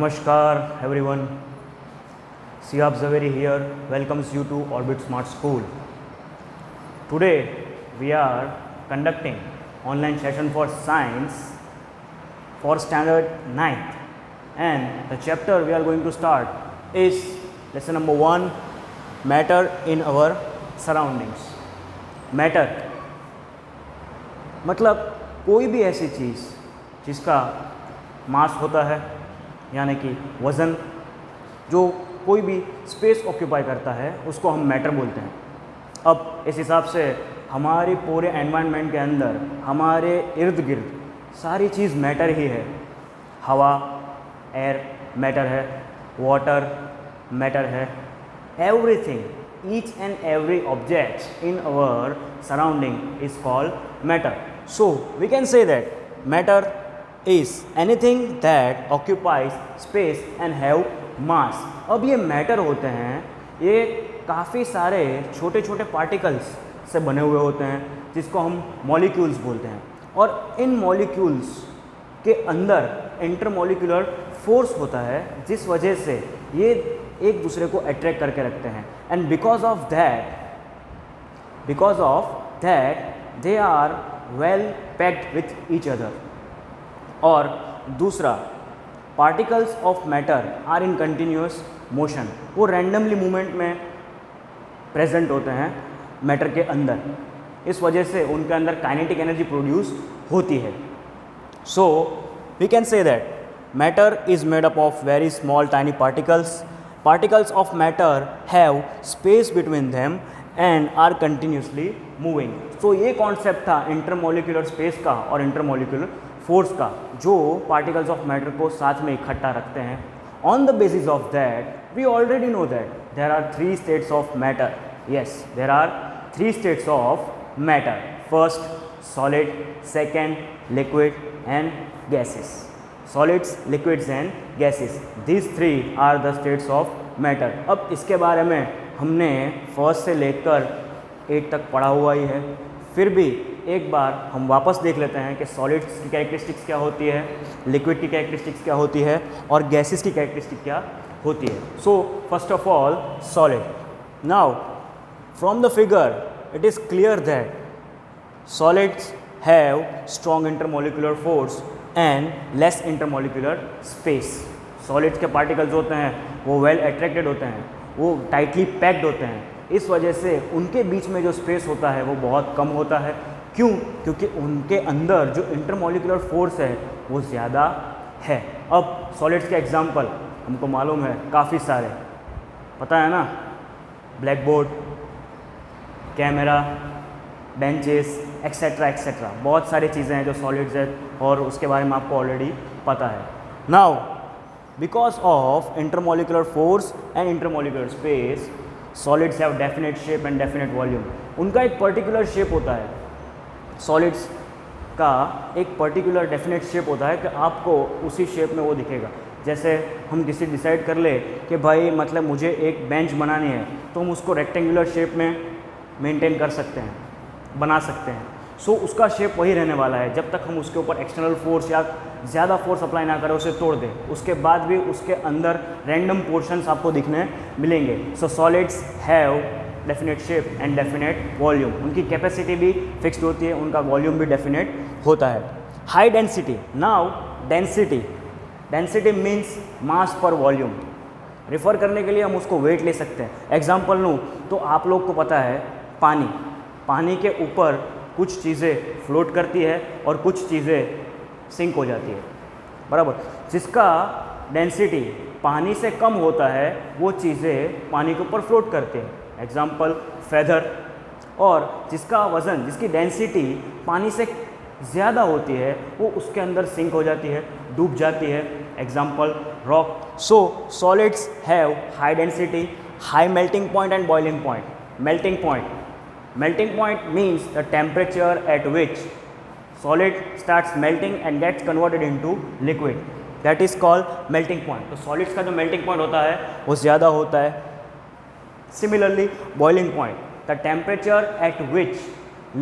Namaskar everyone. Siab Zaveri here welcomes you to Orbit Smart School. Today we are conducting online session for science for standard 9th, and the chapter we are going to start is lesson number 1, matter in our surroundings. Matter मतलब कोई भी ऐसी चीज़ जिसका मास होता है यानी कि वज़न, जो कोई भी स्पेस ऑक्यूपाई करता है उसको हम मैटर बोलते हैं। अब इस हिसाब से हमारे पूरे एनवायरनमेंट के अंदर हमारे इर्द गिर्द सारी चीज़ मैटर ही है। हवा, एयर मैटर है, वाटर मैटर है, everything, each and every object in our surrounding is called matter. So we can say that matter is anything that occupies space and have mass. अब ये मैटर होते हैं, ये काफ़ी सारे छोटे छोटे पार्टिकल्स से बने हुए होते हैं जिसको हम मॉलिक्यूल्स बोलते हैं, और इन मॉलिक्यूल्स के अंदर इंटरमॉलिक्यूलर फोर्स होता है जिस वजह से ये एक दूसरे को अट्रैक्ट करके रखते हैं। And because of that they are well packed with each other. और दूसरा, particles of matter are in continuous motion, वो रैंडमली मूवमेंट में प्रेजेंट होते हैं मैटर के अंदर, इस वजह से उनके अंदर काइनेटिक एनर्जी प्रोड्यूस होती है। So we can say that matter is made up of very small tiny particles. Particles of matter have space between them and are continuously moving. So ये कॉन्सेप्ट था इंटरमोलिकुलर स्पेस का और intermolecular force का, जो particles of matter को साथ में इकट्ठा रखते हैं। On the basis of that we already know that there are 3 states of matter. Yes, there are 3 states of matter. First solid, second liquid and gases. Solids, liquids and gases. These 3 are the states of matter. अब इसके बारे में हमने first से लेकर 8 तक पढ़ा हुआ ही है, फिर भी एक बार हम वापस देख लेते हैं कि सॉलिड्स की कैरेक्टरिस्टिक्स क्या होती है, लिक्विड की कैरेक्टरिस्टिक्स क्या होती है और गैसेस की कैरेक्टरिस्टिक क्या होती है. So first of all solid. Now from the figure it is clear that solids have strong intermolecular force and less intermolecular space. Solids के particles होते हैं वो well attracted होते हैं, वो tightly packed होते हैं, इस वजह से उनके बीच में जो space होता है वो बहुत कम होता है. क्यों? क्योंकि उनके अंदर जो intermolecular force है वो ज़्यादा है. अब solids के एग्जाम्पल हमको मालूम है काफ़ी सारे, पता है ना, black board, camera, benches, etcetera etcetera, बहुत सारी चीज़ें हैं जो सॉलिड्स है और उसके बारे में आपको ऑलरेडी पता है. Now because of intermolecular force and intermolecular space, solids have definite shape and definite volume. उनका एक पर्टिकुलर शेप होता है, सॉलिड्स का एक पर्टिकुलर डेफिनेट शेप होता है कि आपको उसी शेप में वो दिखेगा. जैसे हम किसी डिसाइड कर ले कि भाई मतलब मुझे एक बेंच बनानी है, तो हम उसको रेक्टेंगुलर शेप में मेंटेन कर सकते हैं, बना सकते हैं. सो उसका शेप वही रहने वाला है जब तक हम उसके ऊपर एक्सटर्नल फोर्स या ज़्यादा फोर्स अप्लाई ना करें, उसे तोड़ दें. उसके बाद भी उसके अंदर रैंडम पोर्शंस आपको दिखने मिलेंगे. So solids have definite shape and definite volume. उनकी कैपेसिटी भी फिक्स्ड होती है, उनका वॉल्यूम भी डेफिनेट होता है. High density. Now density means mass per volume. Refer करने के लिए हम उसको वेट ले सकते हैं. एग्जाम्पल लूँ तो आप लोग को पता है पानी के ऊपर कुछ चीज़ें फ्लोट करती है और कुछ चीज़ें सिंक हो जाती है, बराबर. जिसका डेंसिटी पानी से कम होता है वो चीज़ें पानी के ऊपर फ्लोट करते हैं, एग्जाम्पल फेदर. और जिसका वज़न, जिसकी डेंसिटी पानी से ज़्यादा होती है वो उसके अंदर सिंक हो जाती है, डूब जाती है, example rock. So solids have high density, high melting point and boiling point. Melting point means the temperature at which solid starts melting and gets converted into liquid. That is called melting point. तो solids का जो melting point होता है वो ज़्यादा होता है. Similarly, boiling point, the temperature at which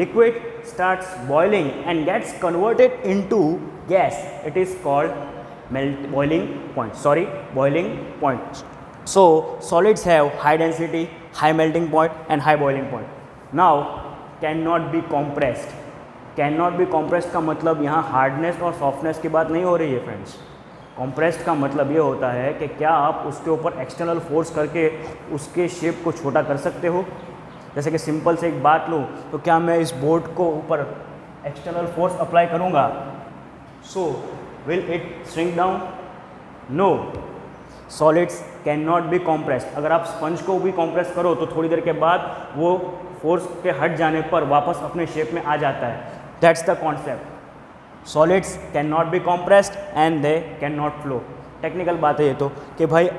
liquid starts boiling and gets converted into gas, it is called boiling point. So solids have high density, high melting point and high boiling point. Now cannot be compressed. Can be compressed का मतलब यहाँ hardness और softness की बात नहीं हो रही है फ्रेंड्स। कॉम्प्रेस्ड का मतलब ये होता है कि क्या आप उसके ऊपर एक्सटर्नल फोर्स करके उसके शेप को छोटा कर सकते हो। जैसे कि सिंपल से एक बात लूँ तो क्या मैं इस बोर्ड को ऊपर एक्सटर्नल फोर्स अप्लाई करूँगा, so will it shrink down? No, solids can not be compressed. अगर आप स्पंज को भी कॉम्प्रेस करो तो थोड़ी देर के बाद वो फोर्स के हट जाने पर वापस अपने शेप में आ जाता है। That's the concept. Solids can not be compressed and they can not flow. Technical बात है ये तो कि भाई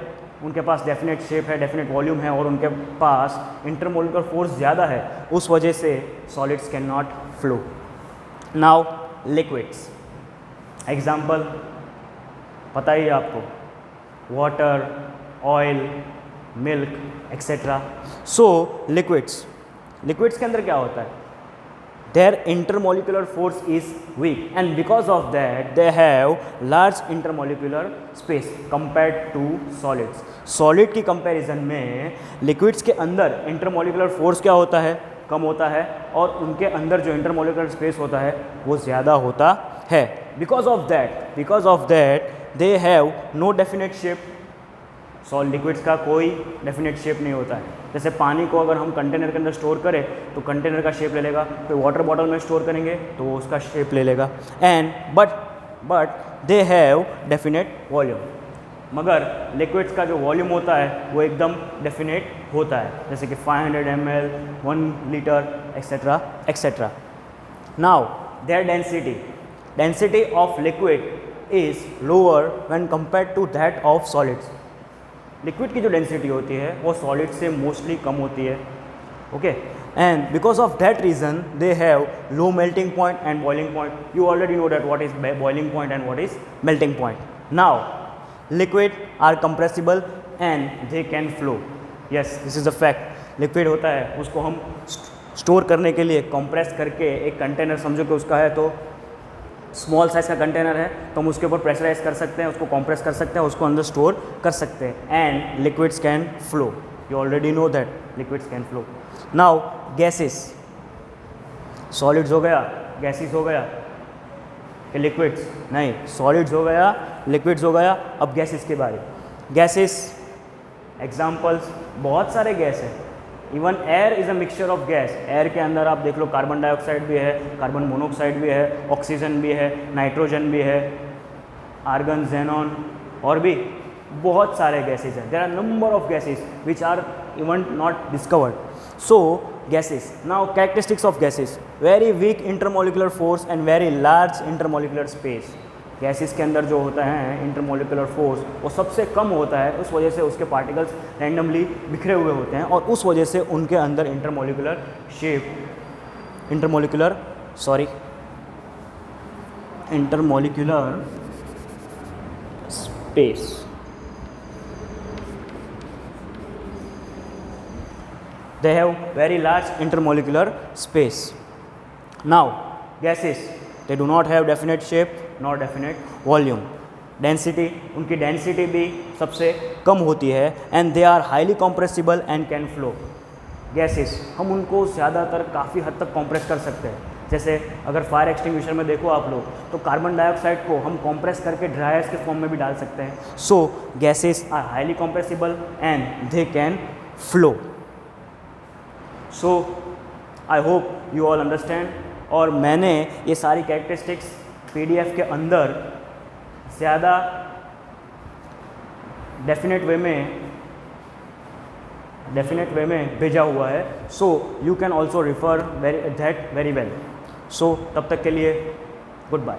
उनके पास डेफिनेट शेप है, डेफिनेट वॉल्यूम है और उनके पास इंटरमोलिकुलर फोर्स ज़्यादा है, उस वजह से solids can not flow. Now liquids, example पता ही है आपको, वाटर, ऑयल, मिल्क एक्सेट्रा। सो लिक्विड्स के अंदर क्या होता है, their intermolecular force is weak and because of that they have large intermolecular space compared to solids. Solid की कंपैरिजन में लिक्विड्स के अंदर इंटरमोलिकुलर फोर्स क्या होता है, कम होता है और उनके अंदर जो इंटरमोलिकुलर स्पेस होता है वो ज़्यादा होता है। Because of that they have no definite shape. Liquids का कोई डेफिनेट शेप नहीं होता है। जैसे पानी को अगर हम कंटेनर के अंदर स्टोर करें तो कंटेनर का शेप ले लेगा, तो वाटर बॉटल में स्टोर करेंगे तो वो उसका शेप ले लेगा। And but they have definite volume. मगर लिक्विड्स का जो वॉल्यूम होता है वो एकदम डेफिनेट होता है, जैसे कि 500 ml, 1 litre etcetera etcetera. Now their density of liquid is lower when compared to that of solids. Liquid की जो डेंसिटी होती है वो सॉलिड से मोस्टली कम होती है, okay. And because of that reason they have low melting point and boiling point. You already know that what is boiling point and what is melting point. Now liquid are compressible and they can flow. Yes, this is a fact. Liquid होता है उसको हम store करने के लिए compress करके एक container, समझो कि उसका है तो स्मॉल साइज़ का कंटेनर है तो हम उसके ऊपर प्रेशराइज कर सकते हैं, उसको कंप्रेस कर सकते हैं, उसको अंदर स्टोर कर सकते हैं। And liquids can flow. You already know that liquids can flow. Now gases, solids हो गया, गैसेस हो गया कि लिक्विड्स नहीं, सॉलिड्स हो गया, लिक्विड्स हो गया। अब गैसेस के बारे, गैसेस एग्जाम्पल्स बहुत सारे गैस हैं। Even air is a mixture of gas. Air के अंदर आप देख लो कार्बन डाइऑक्साइड भी है, कार्बन मोनोऑक्साइड भी है, ऑक्सीजन भी है, नाइट्रोजन भी है, आर्गन, जेनॉन और भी बहुत सारे गैसेज हैं। There are number of gases which are even not discovered. So gases, now characteristics of gases, very weak intermolecular force and very large intermolecular space. Gases के अंदर जो होता है इंटरमोलिकुलर फोर्स वो सबसे कम होता है, उस वजह से उसके पार्टिकल्स रैंडमली बिखरे हुए होते हैं और उस वजह से उनके अंदर intermolecular space, they have very large intermolecular space. Now gases, they do not have definite shape nor definite volume. Density, उनकी डेंसिटी भी सबसे कम होती है and they are highly compressible and can flow. Gases हम उनको ज़्यादातर काफ़ी हद तक कॉम्प्रेस कर सकते हैं। जैसे अगर फायर एक्सटिंग्विशर में देखो आप लोग तो कार्बन डाइऑक्साइड को हम कॉम्प्रेस करके ड्राई आइस के फॉर्म में भी डाल सकते हैं। So gases are highly compressible and they can flow. So I hope you all understand. और मैंने ये सारी कैरेक्टरिस्टिक्स PDF के अंदर ज़्यादा डेफिनेट वे में भेजा हुआ है। So you can also refer that very well. So तब तक के लिए गुड बाय।